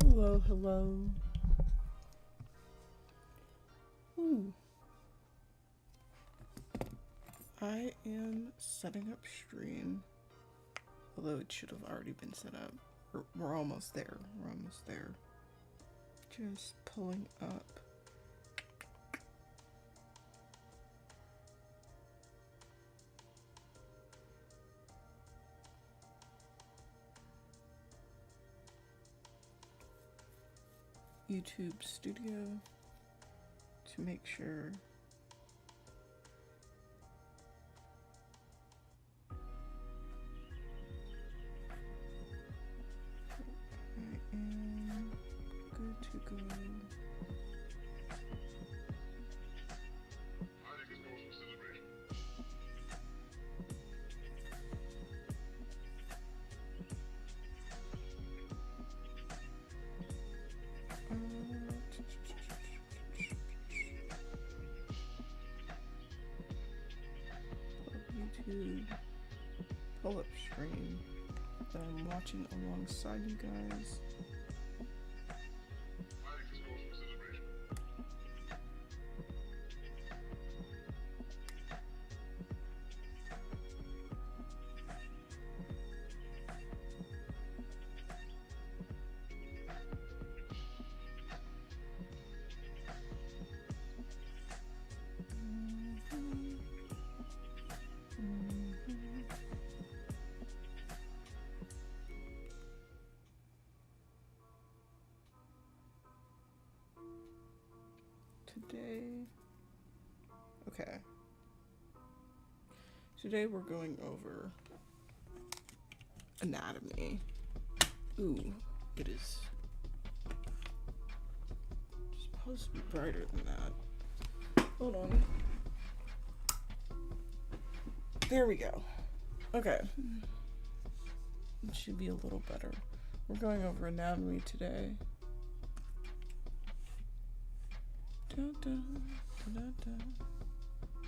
Hello, hello. Ooh. I am setting up stream, although it should have already been set up. We're almost there. We're almost there. Just pulling up. YouTube Studio to make sure I am good to go. YouTube pull-up stream that I'm watching alongside you guys. Today we're going over anatomy. Ooh, it is supposed to be brighter than that. Hold on. There we go. Okay. It should be a little better. We're going over anatomy today. Dun, dun, dun, dun, dun.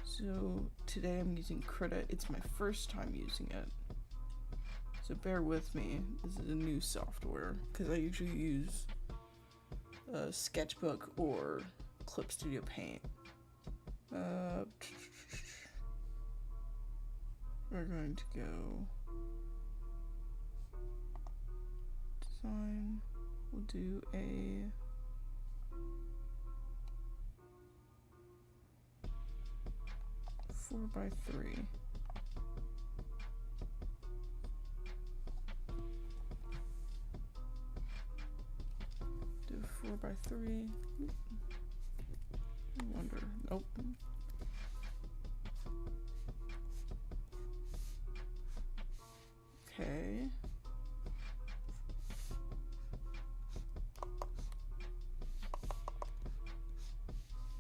So today I'm using Krita. It's my first time using it, so bear with me. This is a new software because I usually use Sketchbook or Clip Studio Paint. We're going to go design. We'll do a four by three. Do 4x3. I wonder. Nope. Okay.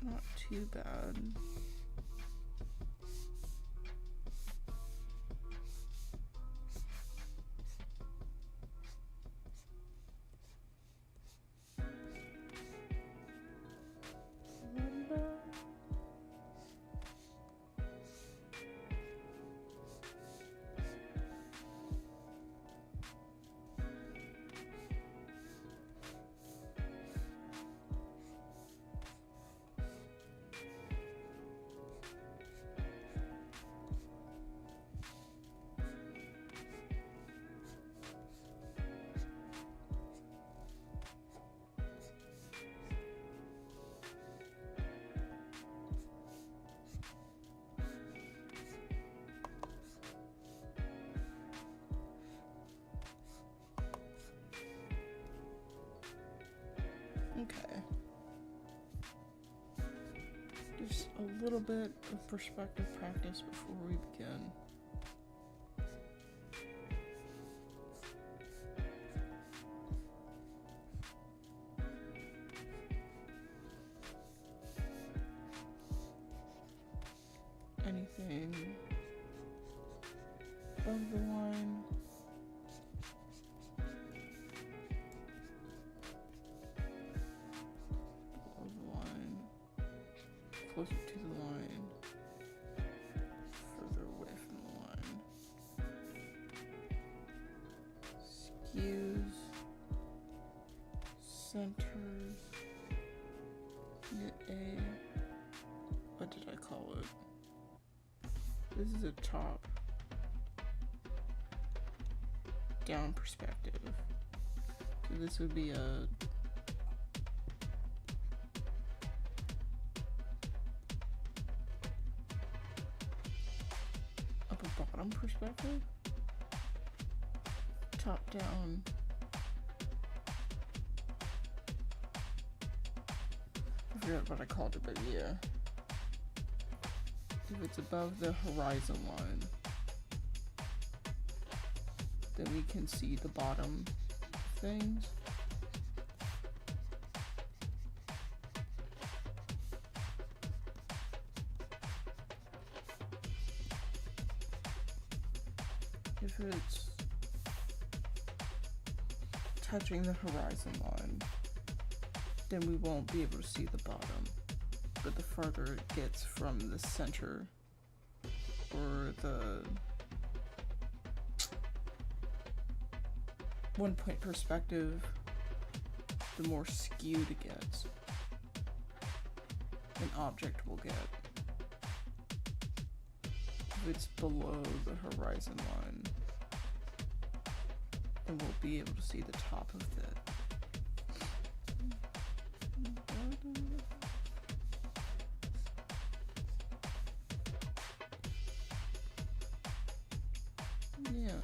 Not too bad. little bit of perspective practice before we begin. Anything above the line, below the line, closer to the line, further away from the line, skews, centers, what did I call it? This is a top down perspective. So this would be a upper bottom perspective. Top down. I forgot what I called it, but yeah. If it's above the horizon line, then we can see the bottom things. If it's touching the horizon line, then we won't be able to see the bottom. But the further it gets from the center or the 1 point perspective, the more skewed it gets an object will get. If it's below the horizon line, then we'll be able to see the top of it. Yeah.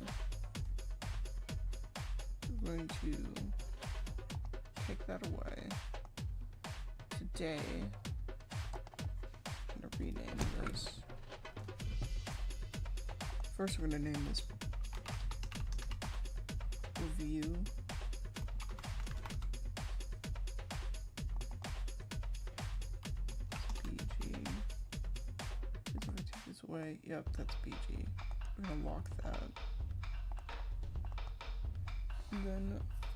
We're going to take that away. Today, I'm going to rename this. First, we're going to name this Review. BG. If I take this away, yep, that's BG. We're going to lock that. And then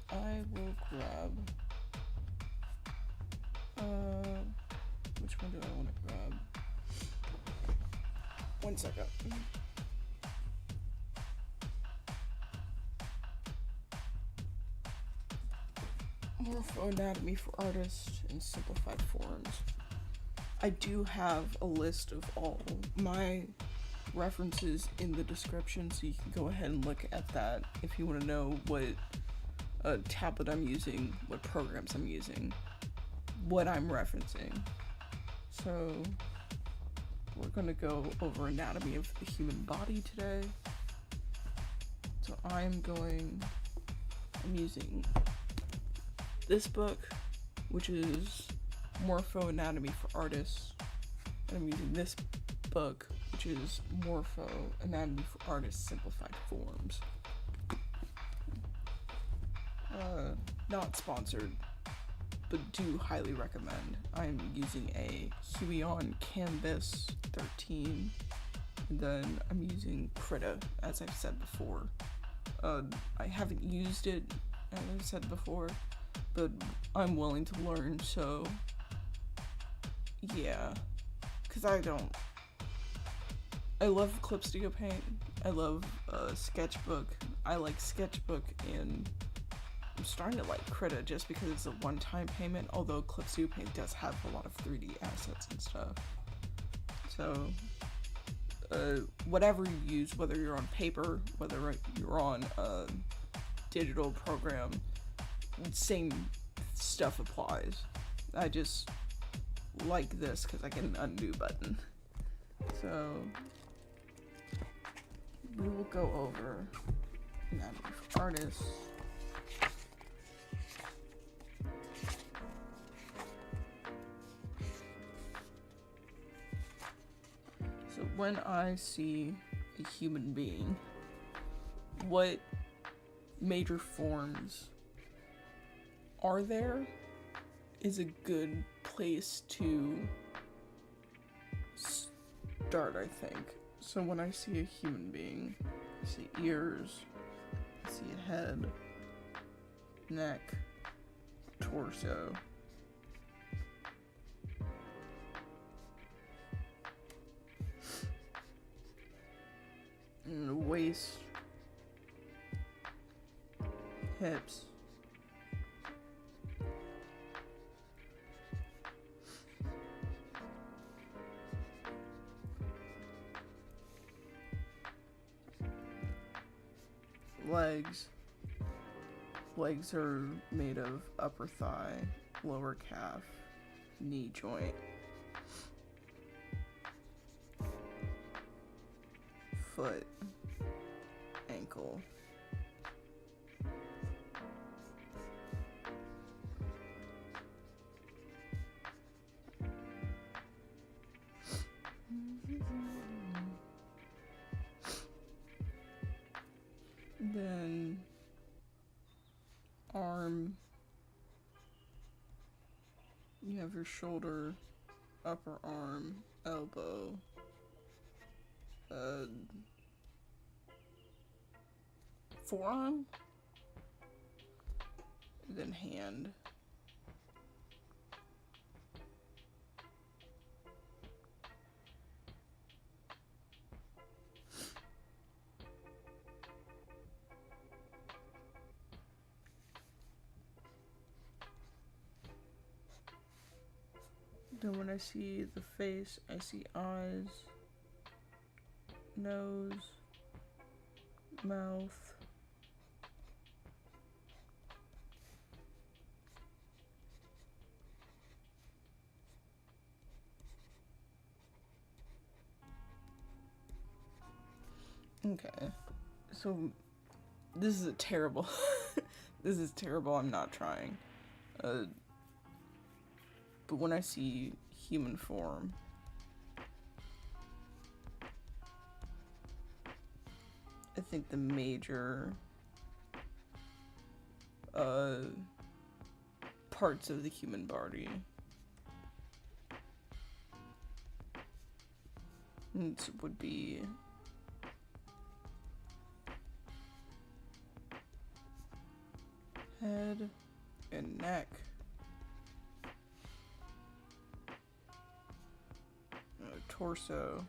I will grab, which one do I want to grab? 1 second. MORPHO Anatomy for Artists and Simplified Forms. I do have a list of all my references in the description, so you can go ahead and look at that if you want to know what tablet I'm using, what programs I'm using, what I'm referencing. So we're going to go over anatomy of the human body today. So I'm using this book, which is MORPHO Anatomy for Artists, and I'm using this book, which is MORPHO Anatomy for Artists Simplified Forms. Not sponsored, but do highly recommend. I'm using a Huion Kamvas 13, and then I'm using Krita, as I've said before. I haven't used it, as I've said before, but I'm willing to learn, so yeah, because I love Clip Studio Paint, I love Sketchbook, I like Sketchbook, and I'm starting to like Krita just because it's a one-time payment, although Clip Studio Paint does have a lot of 3D assets and stuff. So whatever you use, whether you're on paper, whether you're on a digital program, same stuff applies. I just like this because I get an undo button. So we will go over anatomy for artists. So when I see a human being, what major forms are there is a good place to start, I think. So when I see a human being, I see ears, I see a head, neck, torso. And the waist, hips, legs. Legs are made of upper thigh, lower calf, knee joint, foot, ankle, then arm. You have your shoulder, upper arm, elbow, forearm, and then hand. Then when I see the face, I see eyes, nose, mouth, okay, so this is a terrible, this is terrible, I'm not trying, but when I see human form, I think the major parts of the human body would be head and neck, torso,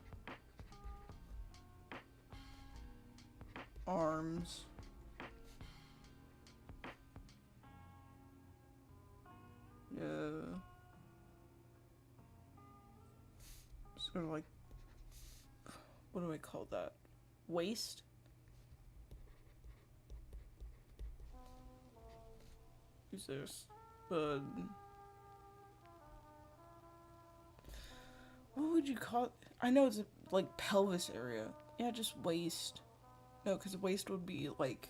arms, sort of like, what do I call that? Waist? Who's this? What would you call it? I know it's like pelvis area. Yeah, just waist. No, because waist would be like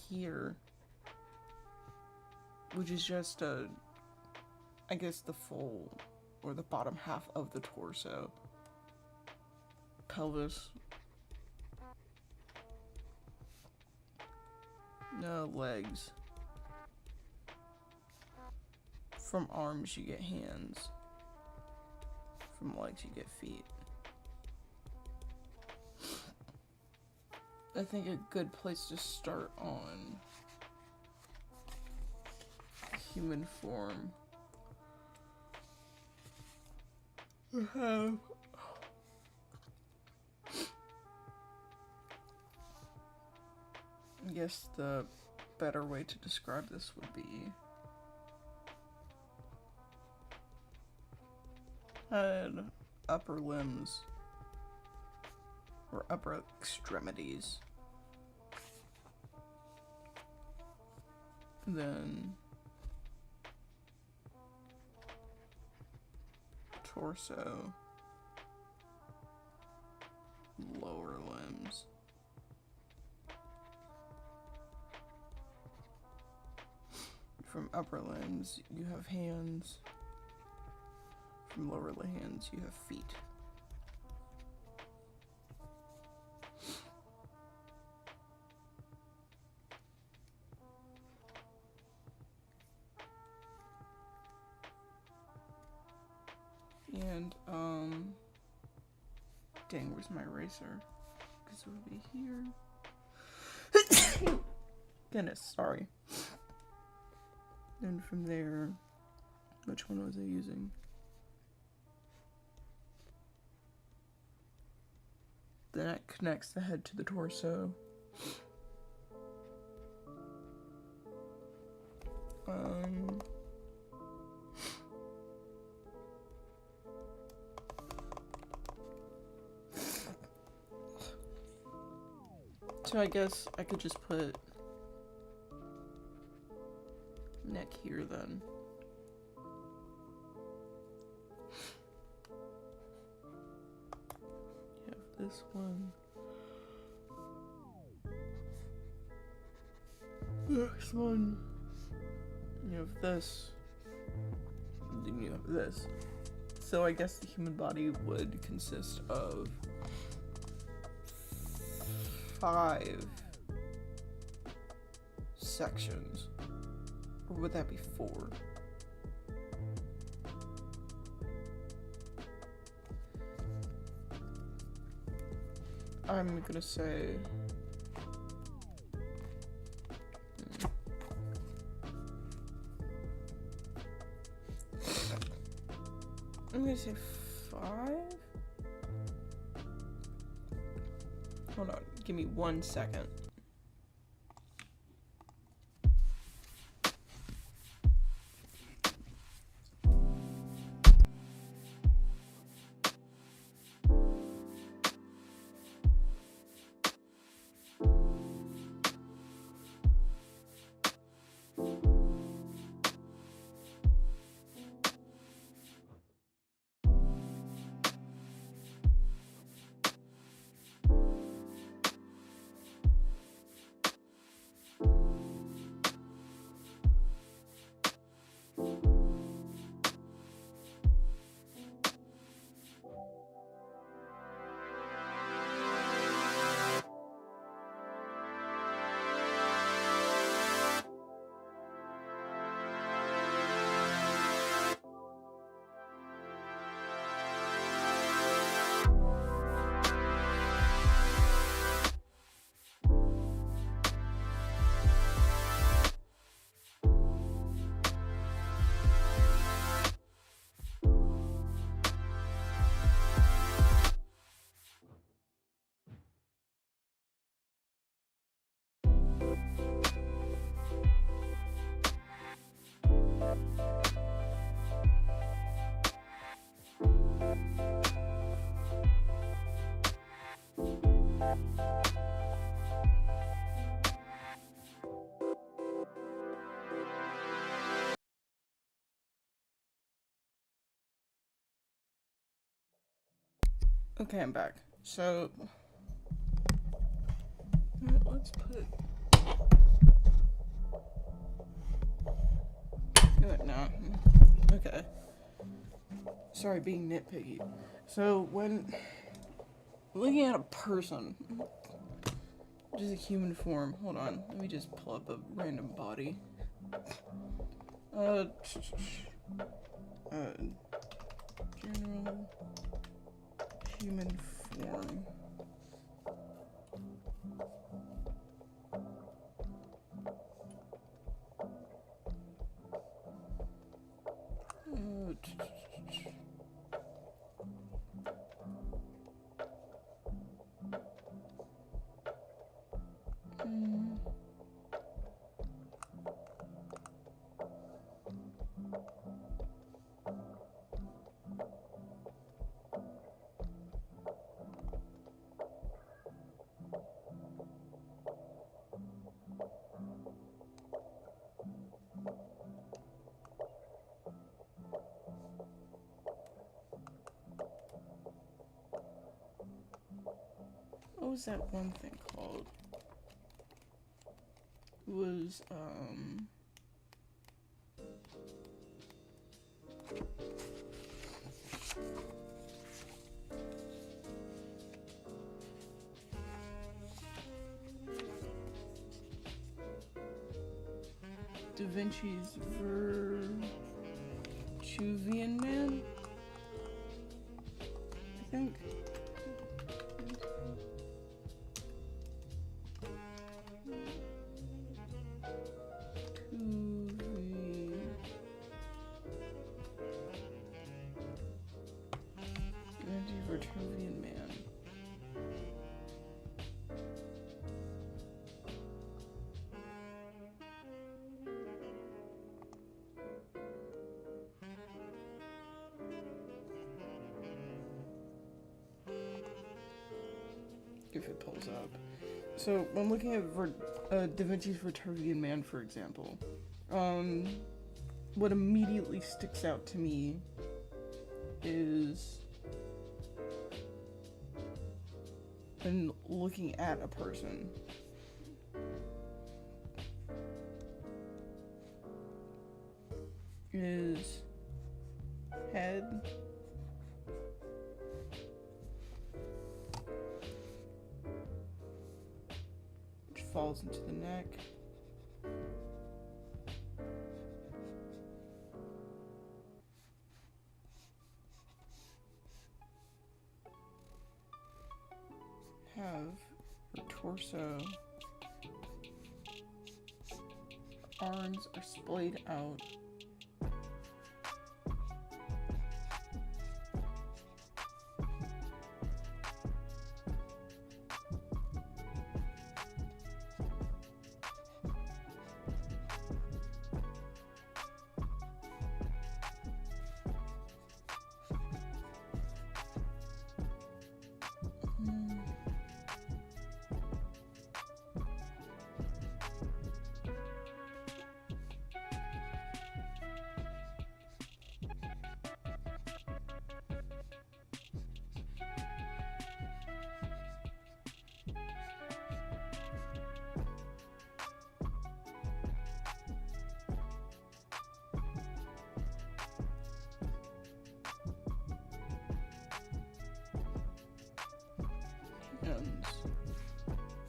here. Which is just I guess the full or the bottom half of the torso. Pelvis. No, legs. From arms you get hands. From legs you get feet. I think a good place to start on human form would have I guess the better way to describe this would be head, upper limbs, or upper extremities. Then torso, lower limbs, from upper limbs you have hands, from lower hands you have feet. And, dang, where's my eraser? Because it would be here. Goodness, sorry. Then from there, which one was I using? Then that connects the head to the torso. So I guess I could just put neck here then. You have this one. This one. You have this. And then you have this. So I guess the human body would consist of 5 sections. Or would that be 4? I'm gonna say I'm gonna say 5. Hold on, give me 1 second. Okay, I'm back. So, let's put... Good, no. Okay. Sorry, being nitpicky. So, when looking at a person, just a human form, hold on, let me just pull up a random body. General human form. What was that one thing called? It was, Da Vinci's Virtuvian Man? think. Huion man. If it pulls up. So when looking at Da Vinci's Vitruvian Man, for example, what immediately sticks out to me is when looking at a person. Is head, which falls into the neck, have her torso, arms are splayed out,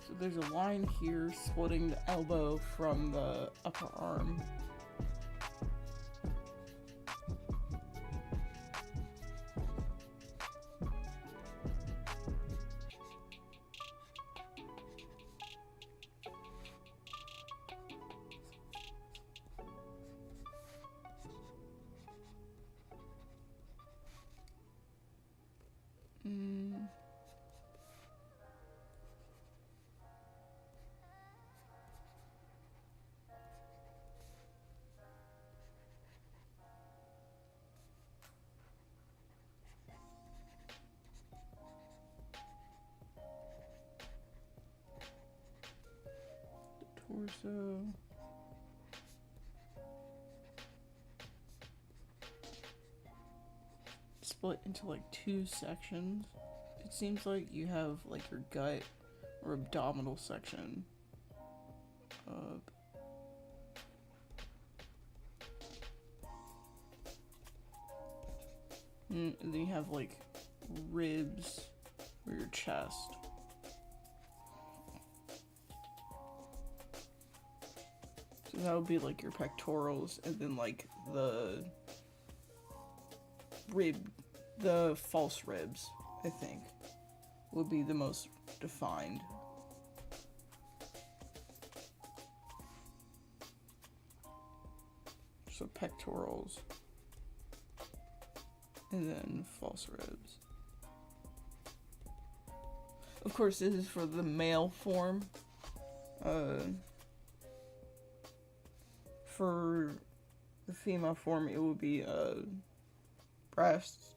so there's a line here splitting the elbow from the upper arm. Torso. Split into like two sections. It seems like you have like your gut or abdominal section. And then you have like ribs or your chest. So that would be like your pectorals, and then like the false ribs, I think, would be the most defined. So pectorals, and then false ribs. Of course, this is for the male form. For the female form, it would be breasts.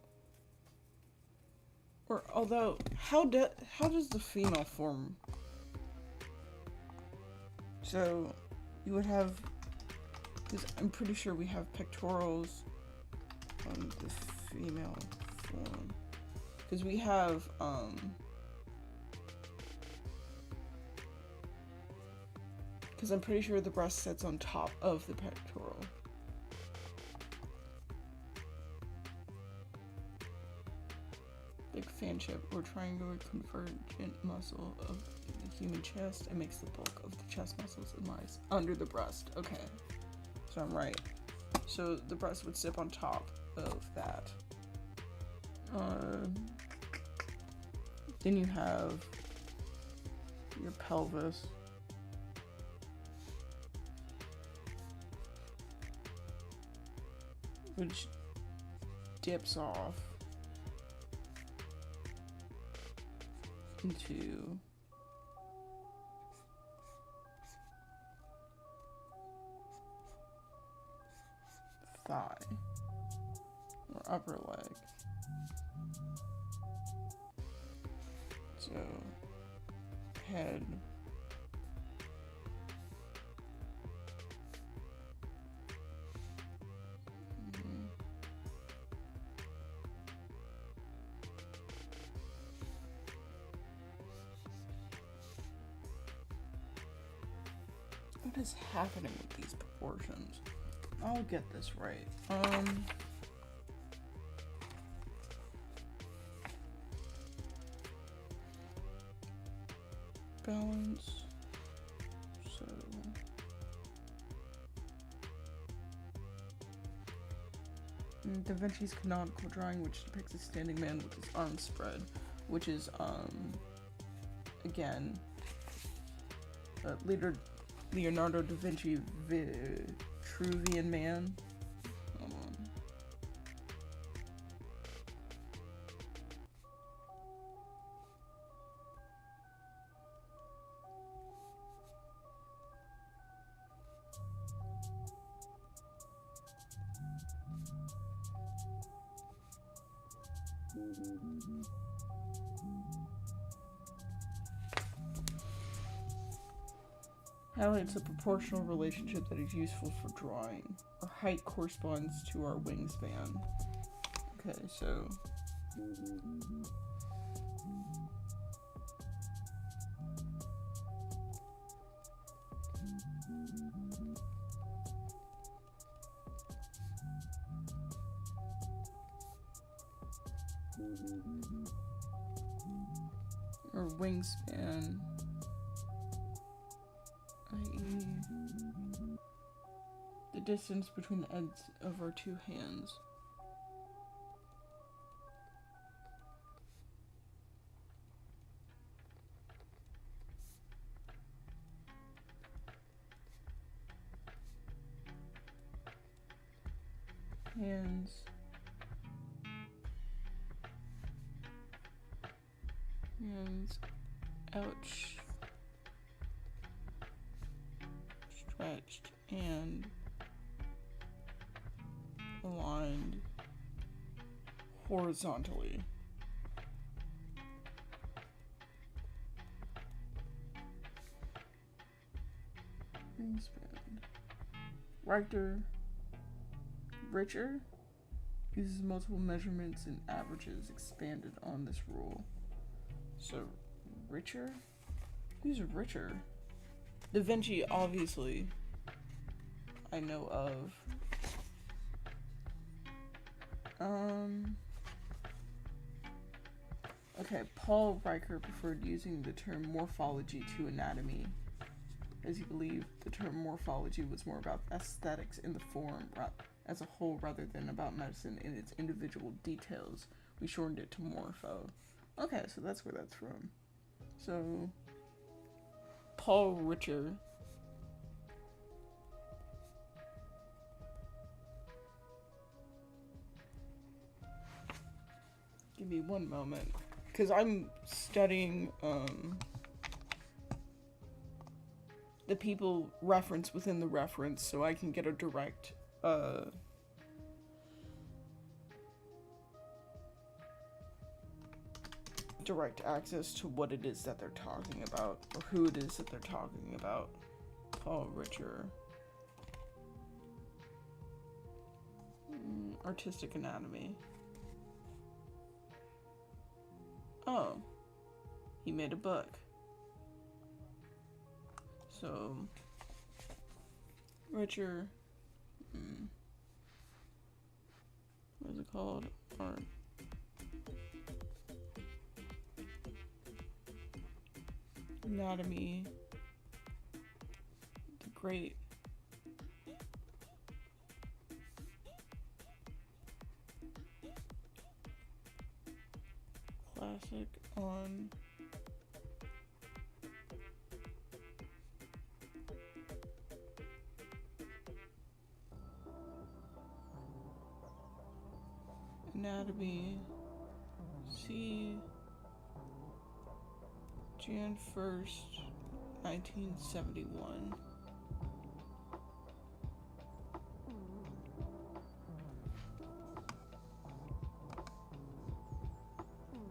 Or although, how does the female form? So you would have, because I'm pretty sure we have pectorals on the female form, because we have because I'm pretty sure the breast sits on top of the pectoral. Like fanship or triangular convergent muscle of the human chest. It makes the bulk of the chest muscles and lies under the breast. Okay, so I'm right. So the breast would sit on top of that. Then you have your pelvis, which dips off into thigh or upper leg. So head, what is happening with these proportions? I'll get this right. Balance. So Da Vinci's canonical drawing, which depicts a standing man with his arms spread, which is again Leonardo da Vinci Vitruvian Man. Hold on. Highlights a proportional relationship that is useful for drawing. Our height corresponds to our wingspan. Okay, so our wingspan, i.e. the distance between the ends of our two hands. Hands stretched and aligned horizontally. Richer uses multiple measurements and averages expanded on this rule. So, richer? Who's richer? Da Vinci, obviously, I know of. Okay, Paul Ricoeur preferred using the term morphology to anatomy, as he believed the term morphology was more about aesthetics in the form as a whole rather than about medicine in its individual details. We shortened it to MORPHO. Okay, so that's where that's from. So, Paul Ricoeur. Give me one moment, because I'm studying the people reference within the reference, so I can get a direct access to what it is that they're talking about, or who it is that they're talking about. Paul Ricoeur. Artistic anatomy. Oh, he made a book. So, Ricoeur, what is it called? Art. Anatomy. The Great. Classic on one. Anatomy. C. Jan 1st, 1971.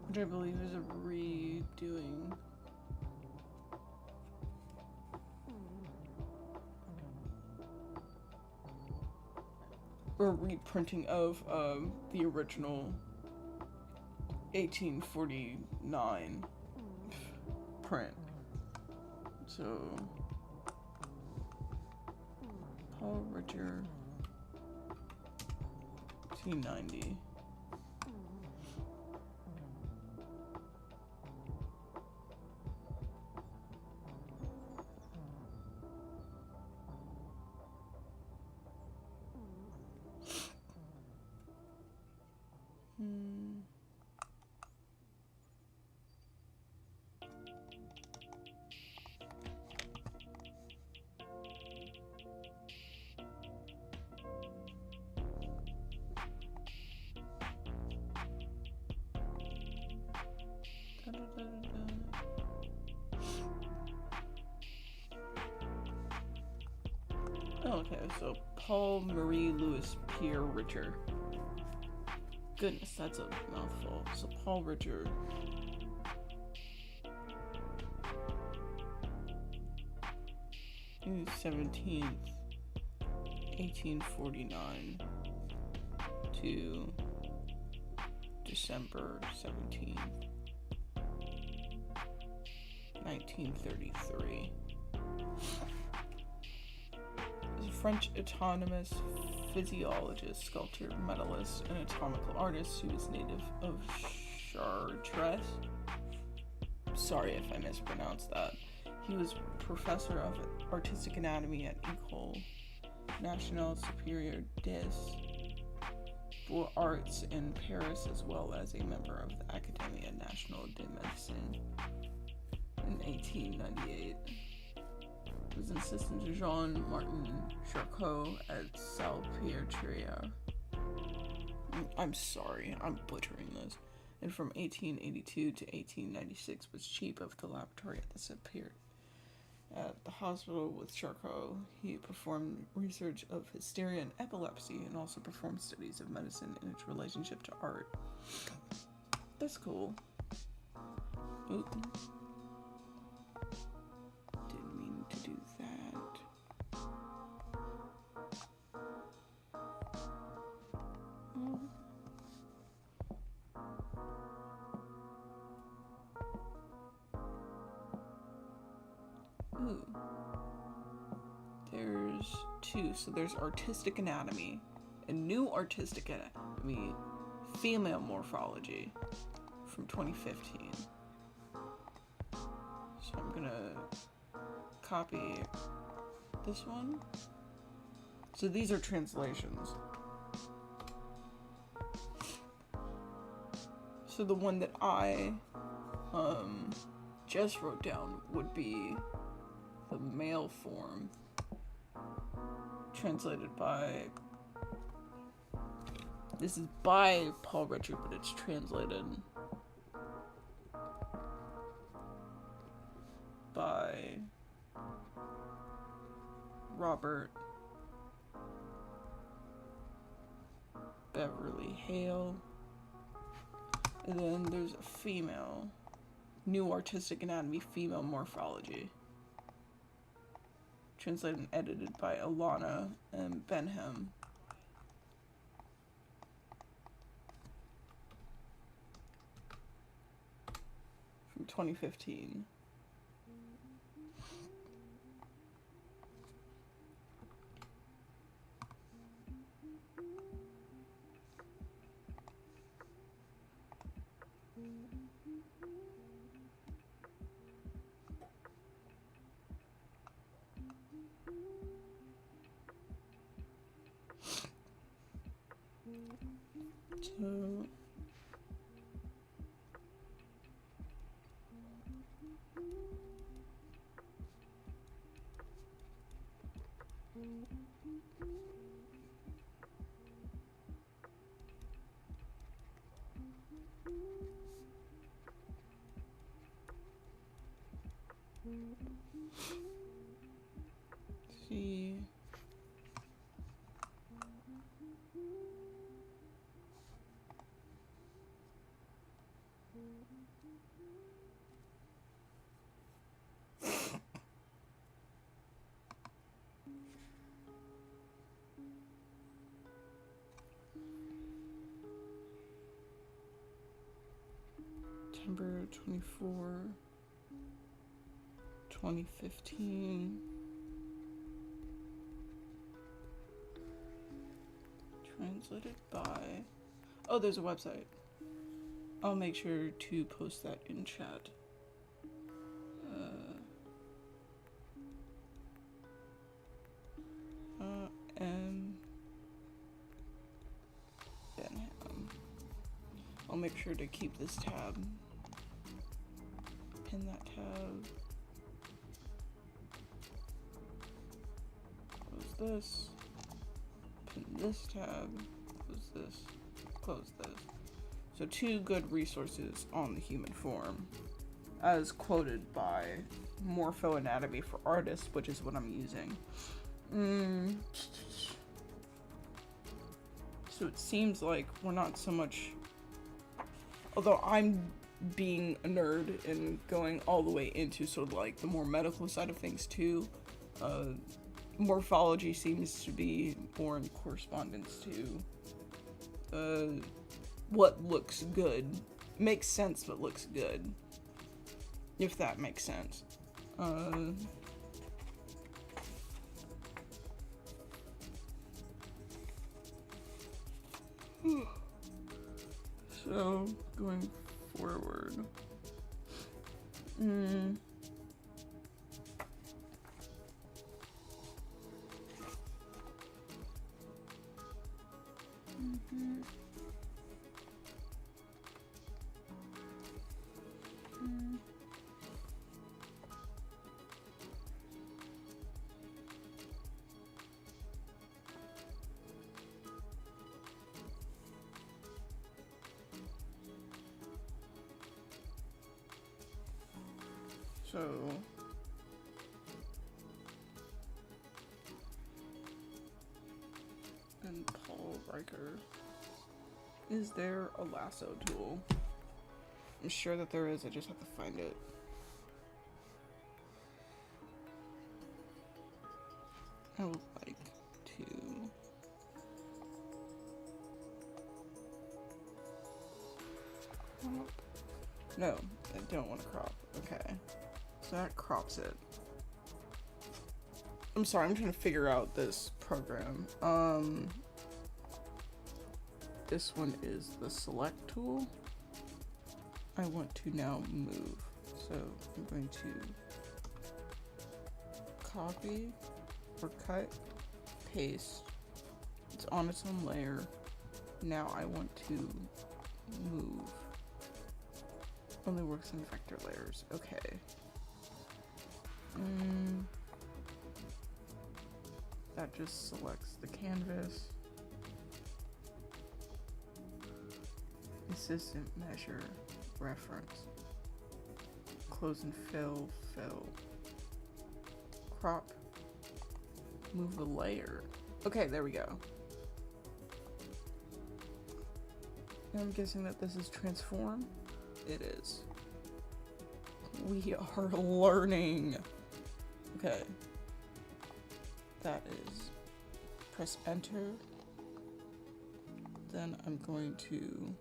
Which I believe is a redoing. Or reprinting of the original 1849 print. So, Paul Richard, 1890. Okay, so Paul Marie Louis Pierre Richard. Goodness, that's a mouthful. So Paul Richard. June 17th, 1849 to December 17th, 1933. French autonomous physiologist, sculptor, medalist, and anatomical artist who is native of Chartres. Sorry if I mispronounced that. He was professor of artistic anatomy at École Nationale Supérieure des Beaux-Arts in Paris, as well as a member of the Académie Nationale de Médecine in 1898. Was an assistant to Jean-Martin Charcot at Salpêtrière. I'm sorry, I'm butchering this. And from 1882 to 1896 was chief of the laboratory at the Superior. At the hospital with Charcot, he performed research of hysteria and epilepsy, and also performed studies of medicine and its relationship to art. That's cool. Ooh. Didn't mean to do that. Oh. Ooh. There's two. So there's artistic anatomy, and new artistic anatomy, female morphology from 2015. So I'm gonna copy this one. So these are translations. So the one that I just wrote down would be the male form, translated by, this is by Paul Richard, but it's translated by Robert Beverly Hale. And then there's a female, new artistic anatomy, female morphology, translated and edited by Alana and Benham. From 2015. So See. September 24, 2015. Translated by... Oh, there's a website. I'll make sure to post that in chat. M. Benham. I'll make sure to keep this tab. Pin that tab. Close this. Pin this tab. Close this. Close this. So 2 good resources on the human form, as quoted by Morpho Anatomy for Artists, which is what I'm using. So it seems like we're not so much, although I'm being a nerd and going all the way into sort of like the more medical side of things too, morphology seems to be more in correspondence to what looks good. Makes sense but looks good, if that makes sense. So, going forward. So, and Paul Riker, is there a lasso tool? I'm sure that there is, I just have to find it. I would like to crop. No, I don't want to crop. Okay. So that crops it. I'm sorry, I'm trying to figure out this program. This one is the select tool. I want to now move. So I'm going to copy or cut, paste. It's on its own layer. Now I want to move. Only works in vector layers. Okay. That just selects the canvas. Assistant measure, reference. Close and fill, crop, move a layer. Okay, there we go. I'm guessing that this is transform. It is. We are learning. Okay. That is press enter. Then I'm going to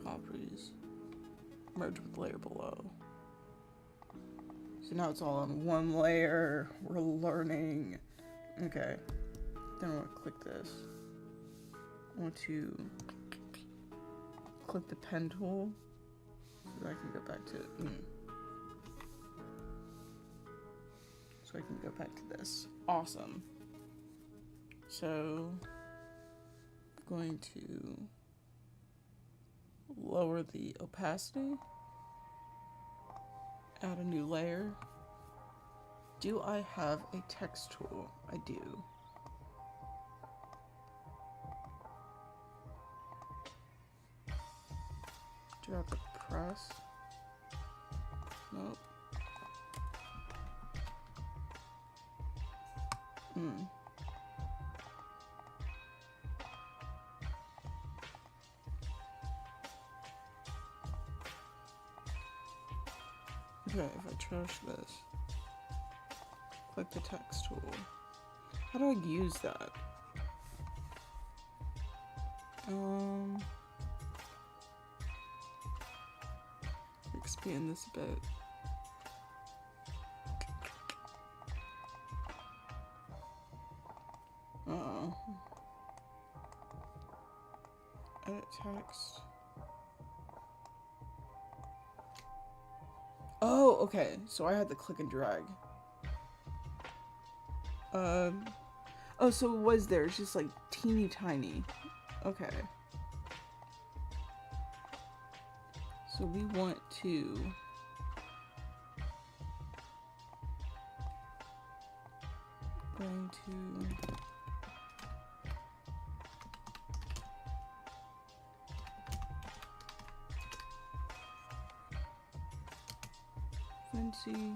properties, merge with layer below. So now it's all on one layer. We're learning. Okay. Then I want to click this. I want to click the pen tool so that I can go back to so I can go back to this. Awesome. So I'm going to lower the opacity, add a new layer. Do I have a text tool? I do. Do I have the press. Nope. Okay, if I trash this, click the text tool. How do I use that? Expand this a bit. Edit text. Oh, okay. So I had to click and drag. Oh, so it was there. It's just like teeny tiny. Okay. So we want to going to fancy.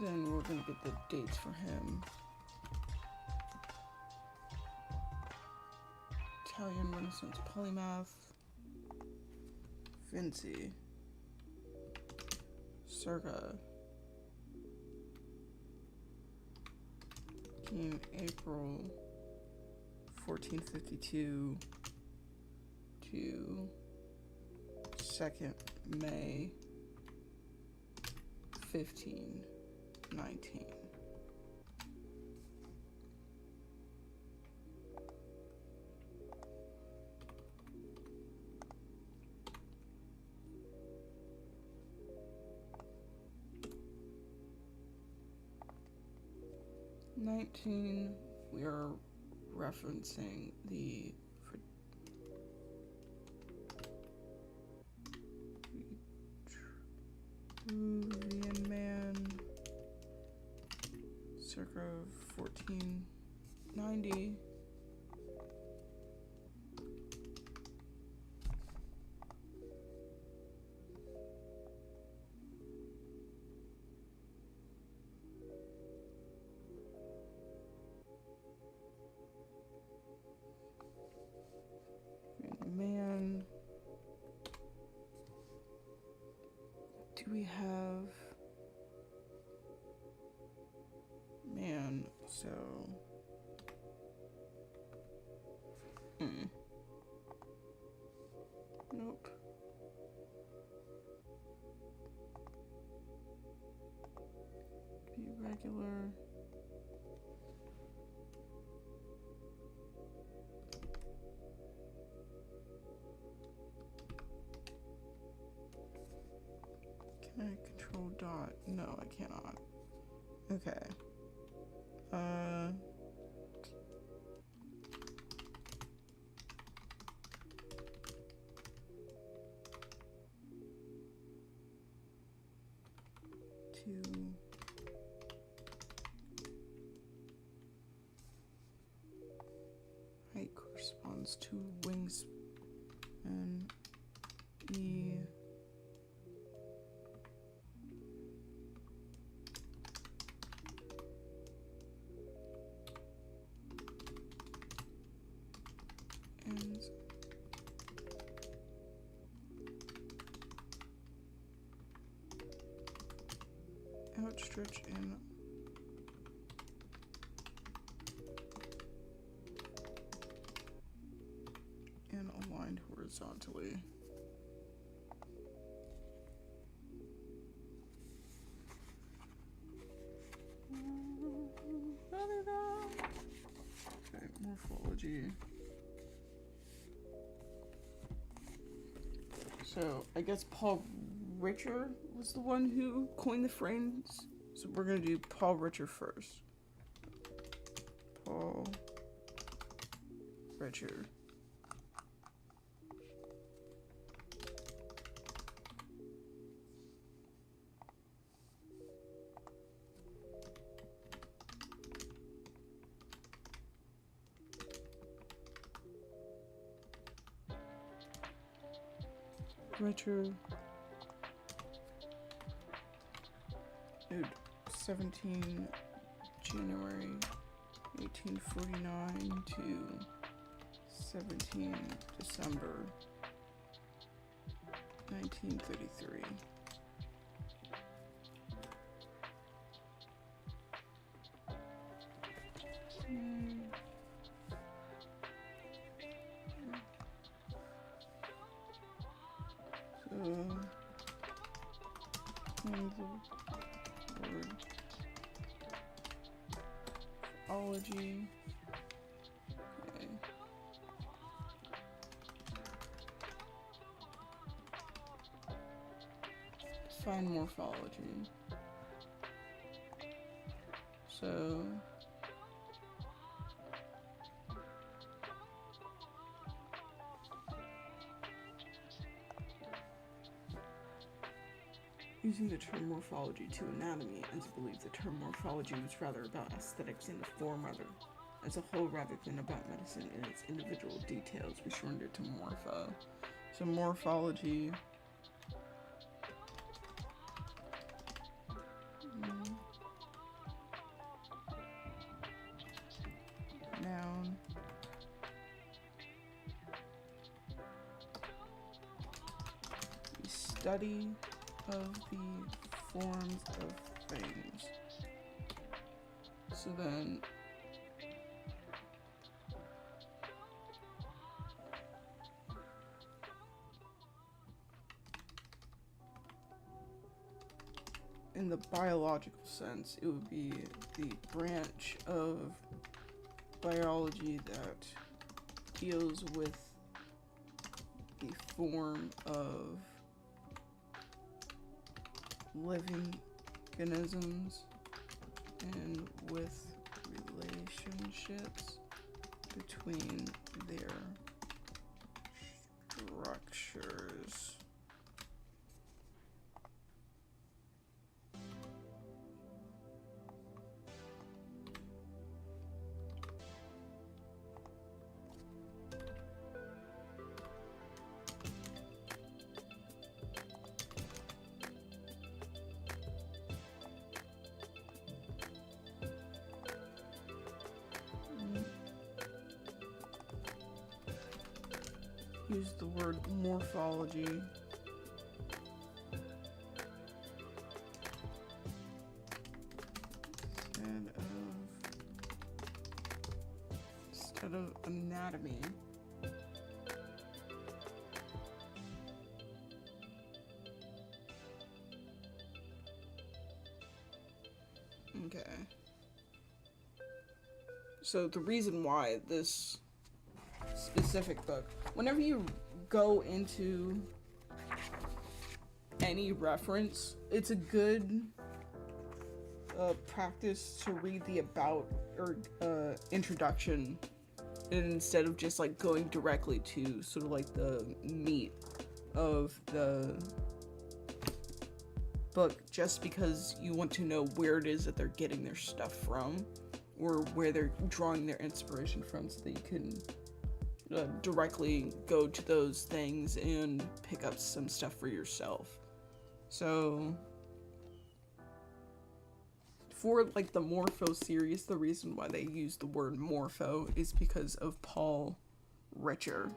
Then we're gonna get the dates for him. Italian Renaissance Polymath. Vinci. Circa. Came April 1452 to 2nd May 1519. We are referencing the Huion man circa 1490. Man, do we have man? So nope. Be regular. Can I control dot? No, I cannot. Okay. Height corresponds to wings and E. And outstretch and aligned horizontally. Okay, morphology. So I guess Paul Richer was the one who coined the frames. So we're gonna do Paul Richer first. Paul Richer. Richard. Dude, 17 January 1849 to 17 December 1933. Morphology. Okay. Define morphology. So using the term morphology to anatomy, as I believe the term morphology was rather about aesthetics in the form as a whole rather than about medicine in its individual details, we shortened it to morpho. So morphology noun the study of the forms of things. So then in the biological sense, it would be the branch of biology that deals with the form of living organisms and with relationships between their structures. Use the word morphology instead of anatomy. Okay. So the reason why this specific book, whenever you go into any reference, it's a good practice to read the about or introduction instead of just like going directly to sort of like the meat of the book, just because you want to know where it is that they're getting their stuff from or where they're drawing their inspiration from, so that you can directly go to those things and pick up some stuff for yourself. So for like the Morpho series, the reason why they use the word morpho is because of Paul Richer.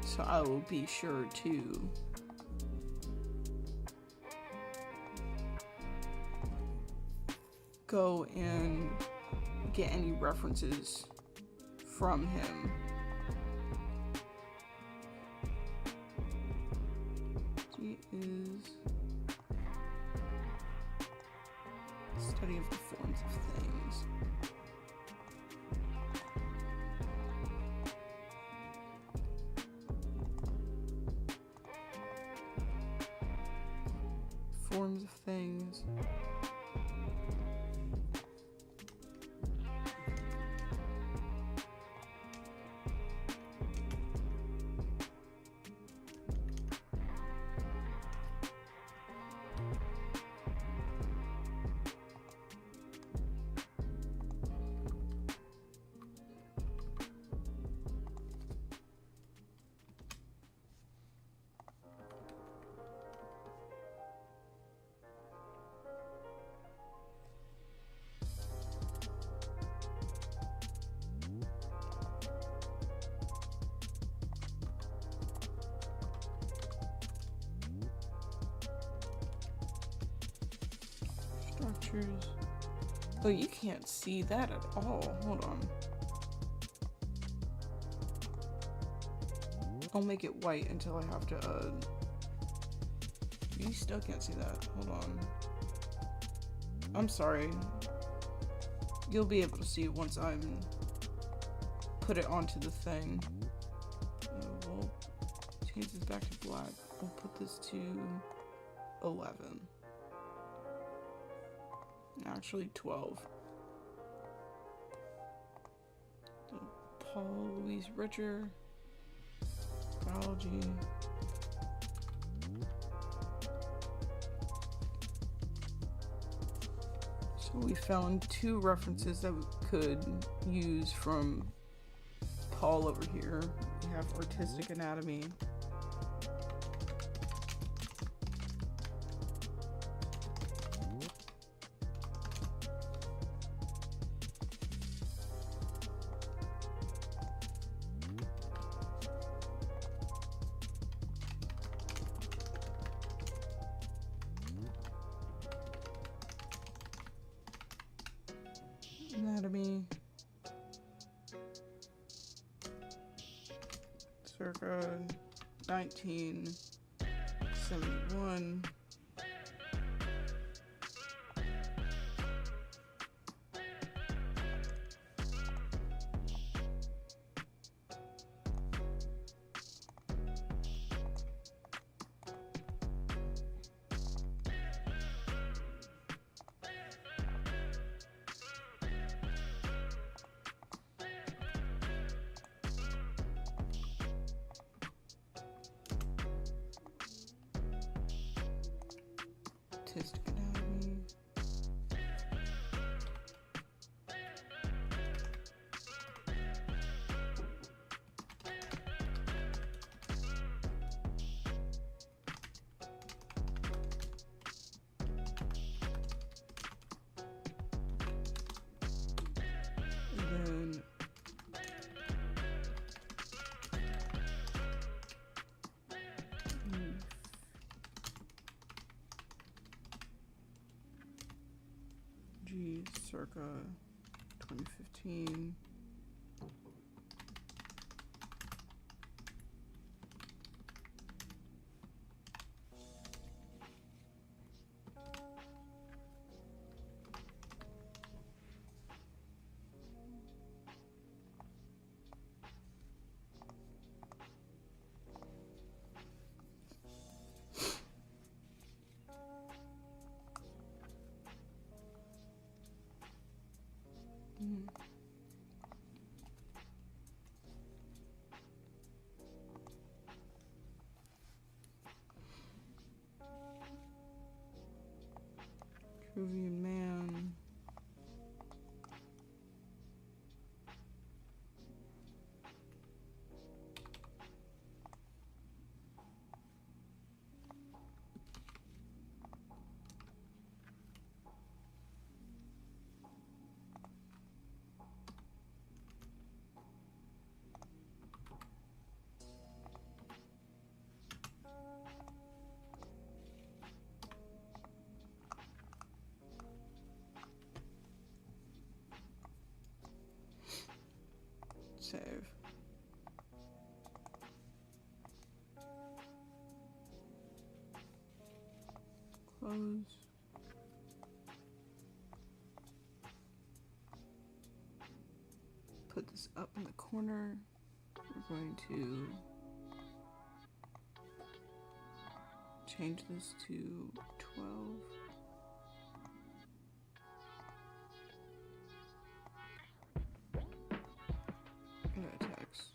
So I will be sure to go and get any references from him. He is study of the forms of things. Forms of things. Structures. Oh, you can't see that at all. Hold on. I'll make it white until I have to, you still can't see that. Hold on. I'm sorry. You'll be able to see it once I'm put it onto the thing. We'll change this back to black. We'll put this to 11. Actually 12. So Paul Louise Richer. Biology. So we found 2 references that we could use from Paul over here. We have artistic anatomy. Anatomy. Circa 1971. Artistic anatomy. And then circa 2015. Peruvian man. Save. Close. Put this up in the corner. We're going to change this to 12. Text.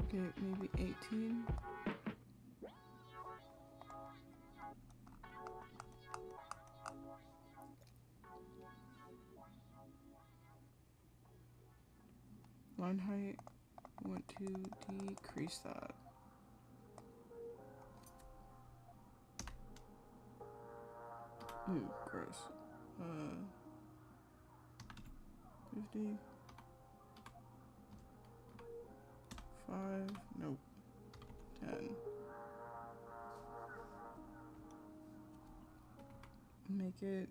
Okay, maybe 18. Line height, I want to decrease that. Ooh, gross. 50. 5. Nope. 10. Make it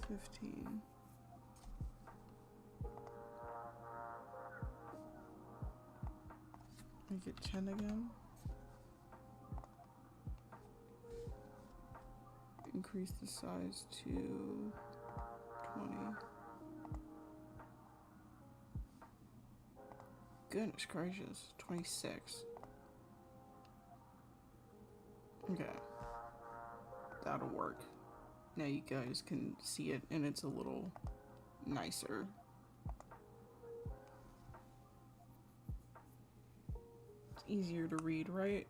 15. Make it 10 again. Increase the size to 20. Goodness gracious, 26. Okay. That'll work. Now you guys can see it and it's a little nicer. It's easier to read, right?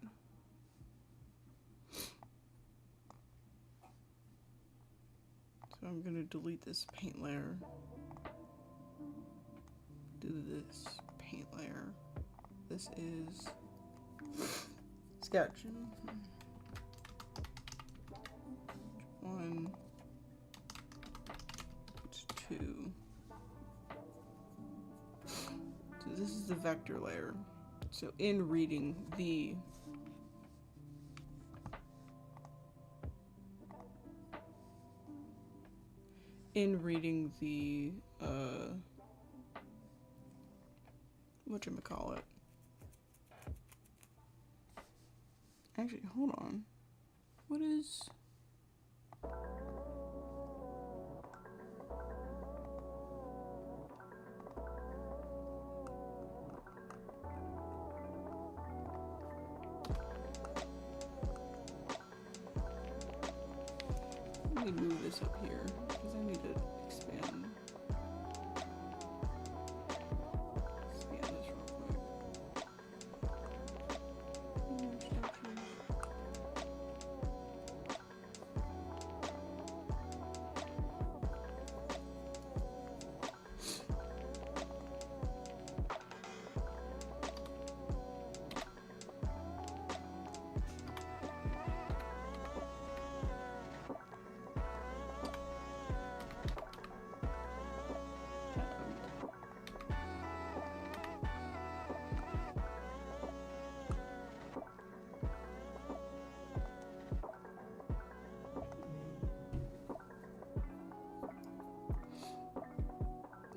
So I'm gonna delete this paint layer. Do this paint layer. This is sketch. 1, 2. So this is the vector layer. So in reading the whatchamacallit. Actually, hold on. What is... Let me move this up here, because I need to expand this real quick.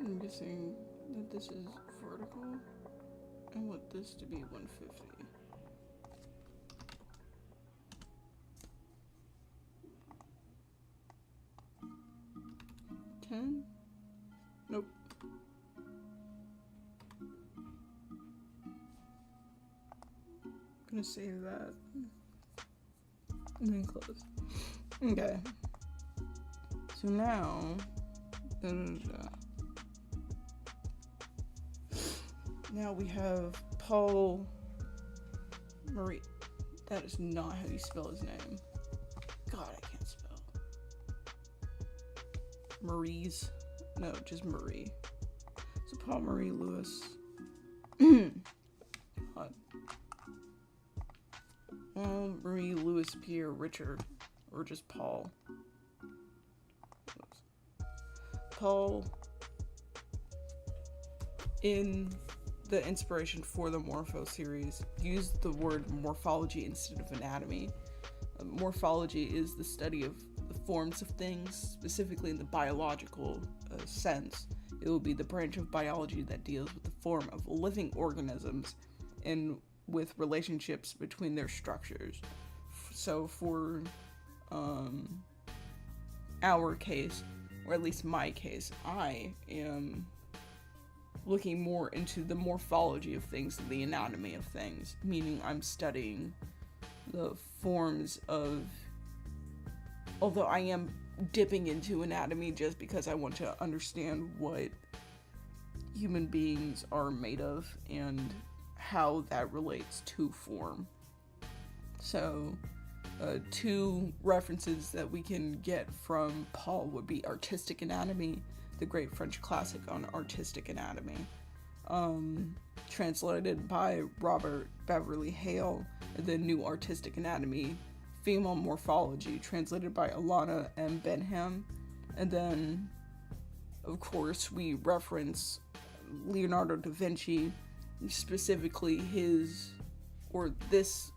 I'm guessing that this is vertical. I want this to be 150. $10? Nope. I'm gonna save that. And then close. Okay. So now, now we have Paul Marie. That is not how you spell his name. God, I can't spell. Marie's. No, just Marie. So Paul Marie Lewis. Paul Marie Lewis Pierre Richard. Or just Paul. Oops. Paul, in the inspiration for the MORPHO series, used the word morphology instead of anatomy. Morphology is the study of the forms of things, specifically in the biological sense. It will be the branch of biology that deals with the form of living organisms and with relationships between their structures. So for our case, or at least my case, I am looking more into the morphology of things than the anatomy of things, meaning I'm studying the forms of, although I am dipping into anatomy just because I want to understand what human beings are made of and how that relates to form. So, two references that we can get from Paul would be Artistic Anatomy, the great French classic on artistic anatomy, translated by Robert Beverly Hale, the New Artistic Anatomy Female Morphology, translated by Alana M. Benham. And then, of course, we reference Leonardo da Vinci, specifically this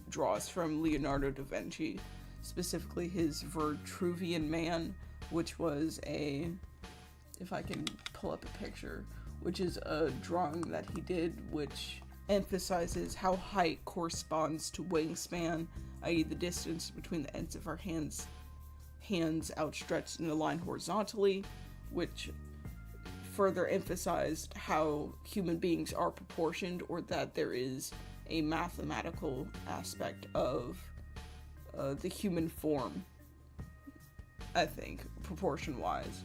draws from Leonardo da Vinci, specifically his Vitruvian Man, which was if I can pull up a picture, which is a drawing that he did, which emphasizes how height corresponds to wingspan, i.e. the distance between the ends of our hands outstretched in a line horizontally, which further emphasized how human beings are proportioned, or that there is a mathematical aspect of the human form, I think, proportion-wise.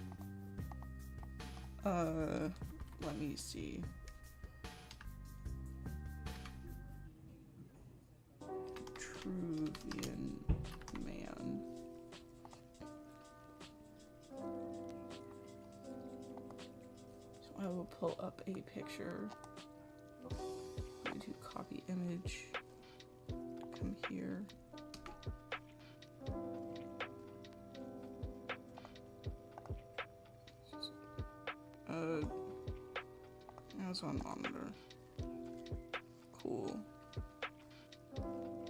Let me see. Vitruvian Man. So I will pull up a picture. I'm going to copy image. Come here. Now it's on monitor. Cool.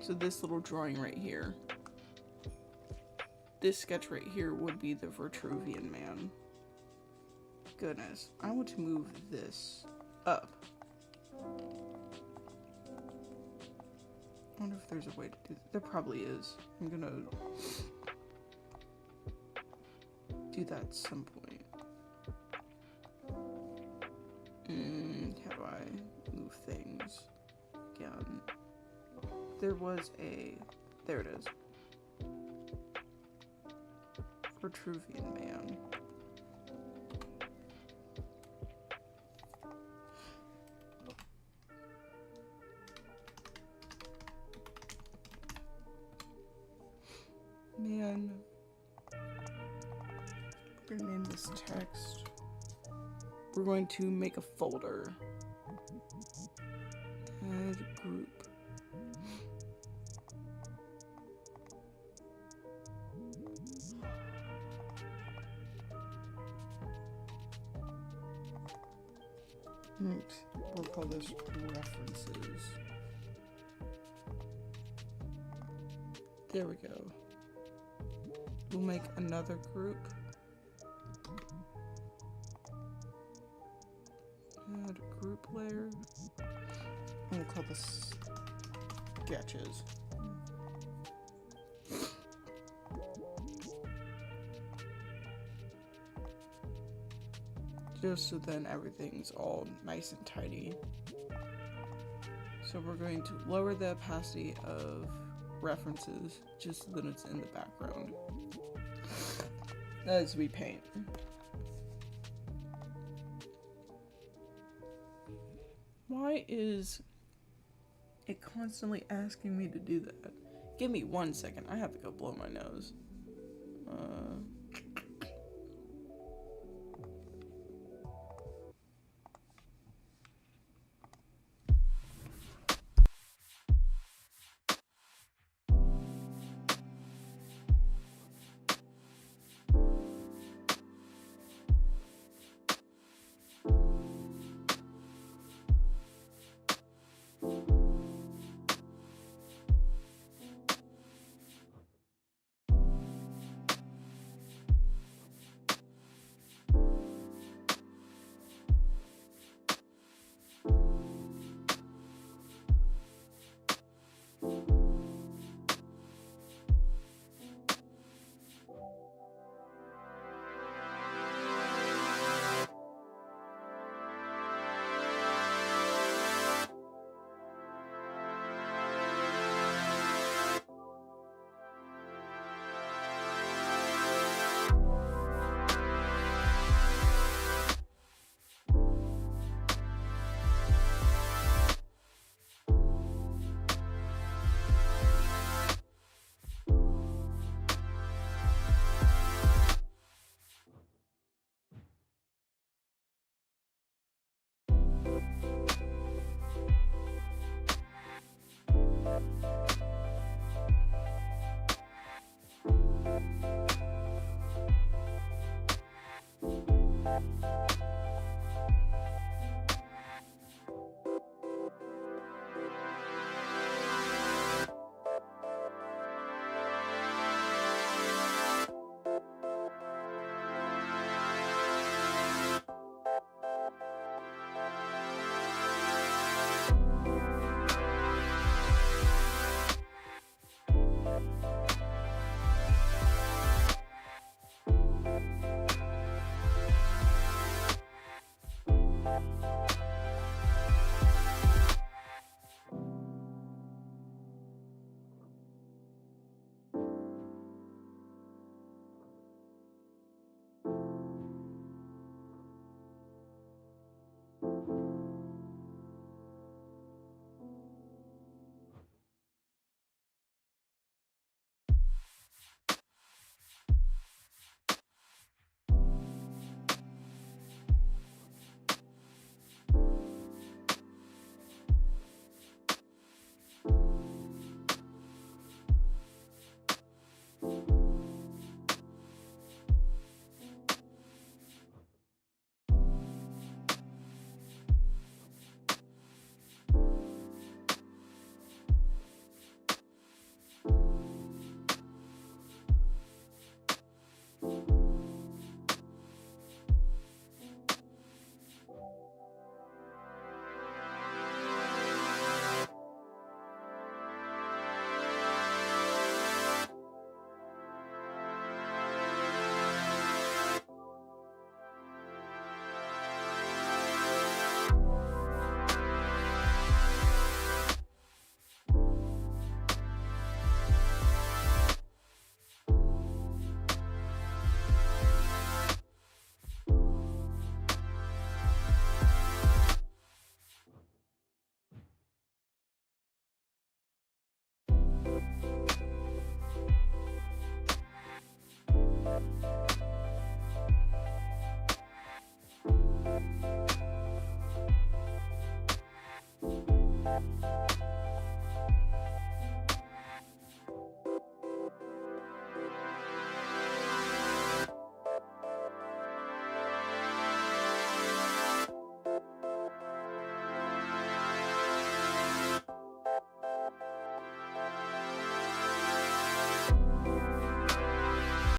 So this little drawing right here, this sketch right here would be the Vitruvian Man. Goodness, I want to move this up. I wonder if there's a way to do that. There probably is. I'm gonna do that at some point. How do I move things again? There it is. Vitruvian Man. Man. We're gonna name this text. We're going to make a folder. Add group. We'll call this references. There we go. We'll make another group. Add group layer. And we'll call this sketches. Just so then everything's all nice and tidy. So we're going to lower the opacity of references just so that it's in the background as we paint. Why is it constantly asking me to do that? Give me 1 second. I have to go blow my nose.